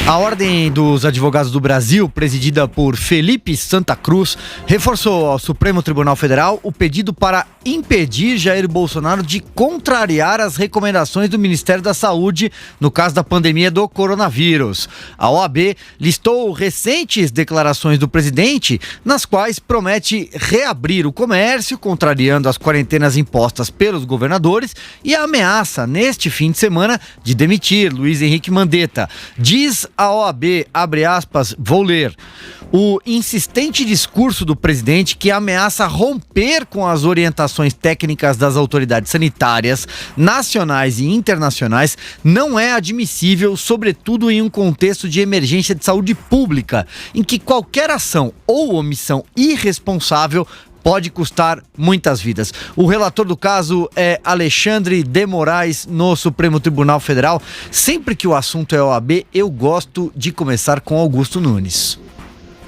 A Ordem dos Advogados do Brasil, presidida por Felipe Santa Cruz, reforçou ao Supremo Tribunal Federal o pedido para impedir Jair Bolsonaro de contrariar as recomendações do Ministério da Saúde no caso da pandemia do coronavírus. A OAB listou recentes declarações do presidente, nas quais promete reabrir o comércio, contrariando as quarentenas impostas pelos governadores, e a ameaça, neste fim de semana, de demitir Luiz Henrique Mandetta. Diz a OAB, abre aspas, vou ler: o insistente discurso do presidente, que ameaça romper com as orientações técnicas das autoridades sanitárias, nacionais e internacionais, não é admissível, sobretudo em um contexto de emergência de saúde pública, em que qualquer ação ou omissão irresponsável pode custar muitas vidas. O relator do caso é Alexandre de Moraes, no Supremo Tribunal Federal. Sempre que o assunto é OAB, eu gosto de começar com Augusto Nunes.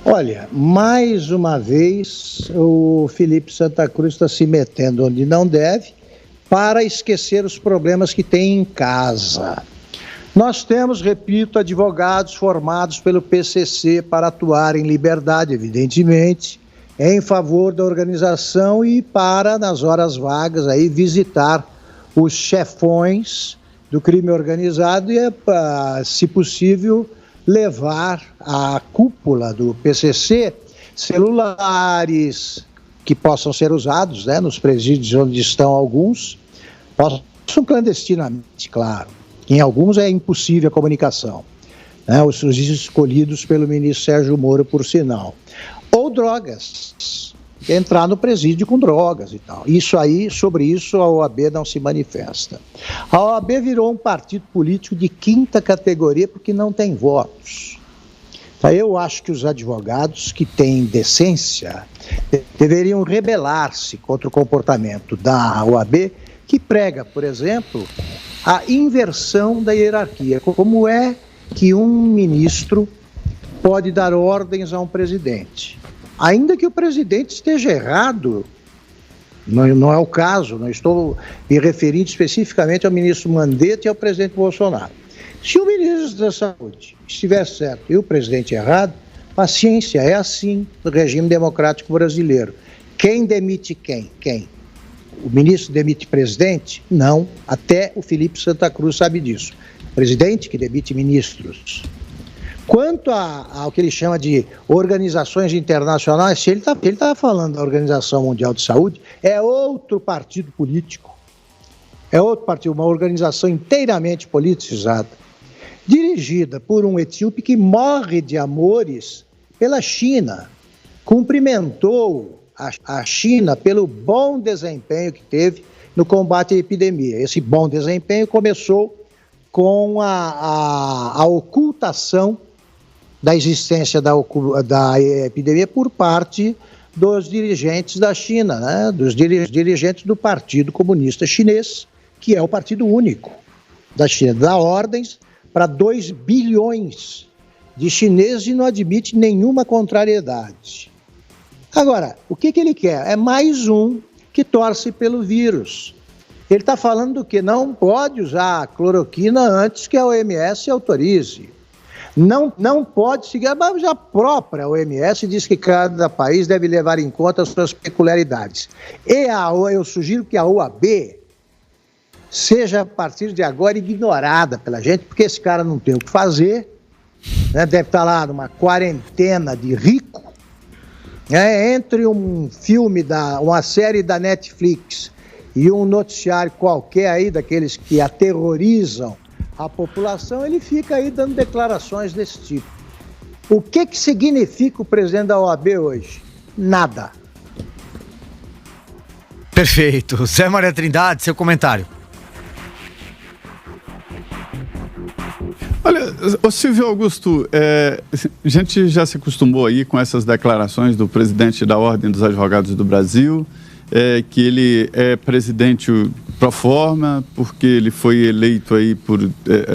Olha, mais uma vez o Felipe Santa Cruz está se metendo onde não deve para esquecer os problemas que tem em casa. Nós temos, repito, advogados formados pelo PCC para atuar em liberdade, evidentemente, em favor da organização e para, nas horas vagas, aí, visitar os chefões do crime organizado e, se possível, levar à cúpula do PCC celulares que possam ser usados, né, nos presídios onde estão alguns, possam clandestinamente, claro. Em alguns é impossível a comunicação, né, os escolhidos pelo ministro Sérgio Moro, por sinal. Ou drogas, entrar no presídio com drogas e tal. Isso aí, sobre isso, a OAB não se manifesta. A OAB virou um partido político de quinta categoria porque não tem votos. Então, eu acho que os advogados que têm decência deveriam rebelar-se contra o comportamento da OAB, que prega, por exemplo, a inversão da hierarquia. Como é que um ministro pode dar ordens a um presidente? Ainda que o presidente esteja errado, não é o caso, não estou me referindo especificamente ao ministro Mandetta e ao presidente Bolsonaro. Se o ministro da Saúde estiver certo e o presidente errado, paciência, é assim no regime democrático brasileiro. Quem demite quem? Quem? O ministro demite presidente? Não, até o Felipe Santa Cruz sabe disso. Presidente que demite ministros. Quanto ao que ele chama de organizações internacionais, se ele está falando da Organização Mundial de Saúde, é outro partido político, é outro partido, uma organização inteiramente politicizada, dirigida por um etíope que morre de amores pela China, cumprimentou a China pelo bom desempenho que teve no combate à epidemia. Esse bom desempenho começou com a ocultação da existência da epidemia por parte dos dirigentes da China, né? Dos dirigentes do Partido Comunista Chinês, que é o partido único da China, dá ordens para 2 bilhões de chineses e não admite nenhuma contrariedade. Agora, o que ele quer? É mais um que torce pelo vírus. Ele está falando que não pode usar cloroquina antes que a OMS autorize. Não pode seguir, mas a própria OMS diz que cada país deve levar em conta as suas peculiaridades. Eu sugiro que a OAB seja, a partir de agora, ignorada pela gente, porque esse cara não tem o que fazer, né? Deve estar lá numa quarentena de rico, né? Entre um filme, uma série da Netflix e um noticiário qualquer aí, daqueles que aterrorizam a população, ele fica aí dando declarações desse tipo. O que significa o presidente da OAB hoje? Nada. Perfeito. Zé Maria Trindade, seu comentário. Olha, ô Silvio Augusto, a gente já se acostumou aí com essas declarações do presidente da Ordem dos Advogados do Brasil, que ele é presidente pro forma, porque ele foi eleito aí por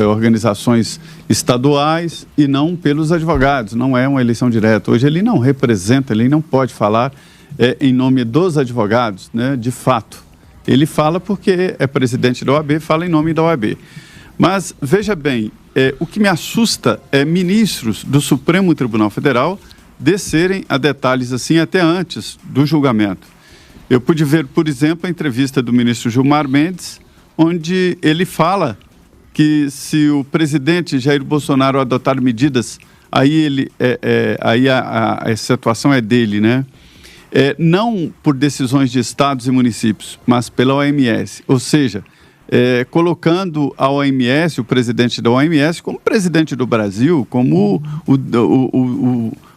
organizações estaduais e não pelos advogados, não é uma eleição direta. Hoje ele não representa, ele não pode falar em nome dos advogados, né, de fato. Ele fala porque é presidente da OAB, fala em nome da OAB. Mas, veja bem, o que me assusta é ministros do Supremo Tribunal Federal descerem a detalhes assim até antes do julgamento. Eu pude ver, por exemplo, a entrevista do ministro Gilmar Mendes, onde ele fala que se o presidente Jair Bolsonaro adotar medidas, aí essa atuação é dele, né? Não por decisões de estados e municípios, mas pela OMS, ou seja, colocando a OMS, o presidente da OMS, como presidente do Brasil, como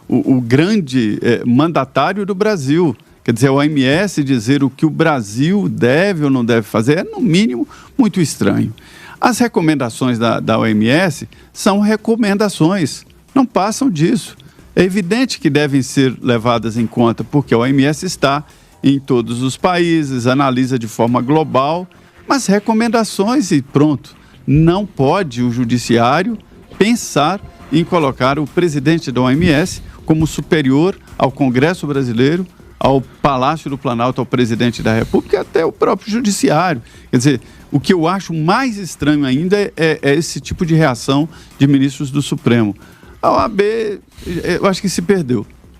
o grande mandatário do Brasil. Quer dizer, a OMS dizer o que o Brasil deve ou não deve fazer é, no mínimo, muito estranho. As recomendações da OMS são recomendações, não passam disso. É evidente que devem ser levadas em conta, porque a OMS está em todos os países, analisa de forma global, mas recomendações e pronto. Não pode o judiciário pensar em colocar o presidente da OMS como superior ao Congresso brasileiro, ao Palácio do Planalto, ao presidente da República e até o próprio judiciário. Quer dizer, o que eu acho mais estranho ainda é esse tipo de reação de ministros do Supremo. A OAB, eu acho que se perdeu.